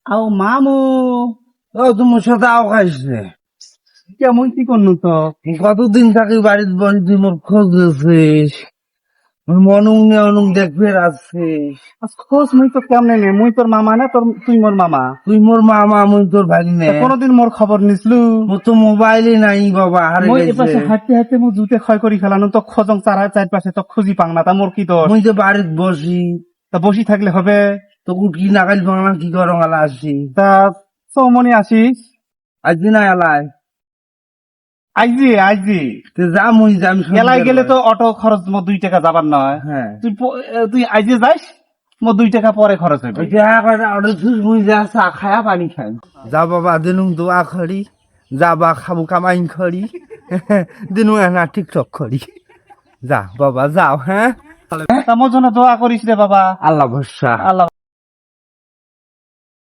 আও মামু ও তোমার সাথে আও খাইছে কেমন কি করনু তো কতদিন থাকি বাড়িতে বসে তুই মোর খোঁজ দিয়েছিস মনুং নে অনুং দেখবে আসছিস খোঁজ মুই তো কেমনে নে মুই তোর মামা না তুই মোর মামা তুই মোর মামা মুই তোর ভাগিনে কোনদিন মোর খবর নিসলু মোর তো মোবাইলই নাই বাবা হারে মই গেছে এপাশে হাঁটতে হাঁটতে মো জুতে ক্ষয় করি ফেলানো তো খোঁজং চারপাশে তো খুঁজি পাং না তা মোর কি দোষ মুই তো বাড়িতে বসি তা বসি থাকলে হবে তো উঠি নাগাল বাংলা কি করং আলা আসি তা চৌমনি আসিস আজ না এলাই আইজি তো যা মুই যাম এলাই গেলে তো অটো খরচ মো 2 টাকা যাবার নয় হ্যাঁ তুই আইজি যাইস মো 2 টাকা পরে খরচ হবে যা বাবা দিনু দোয়া করি যা বা খাবো কামাই করি দিনু না টিকটক করি যা বাবা যাও হ্যাঁ তা মোর জন্য দোয়া করিস রে বাবা আল্লাহ ভরসা আল্লাহ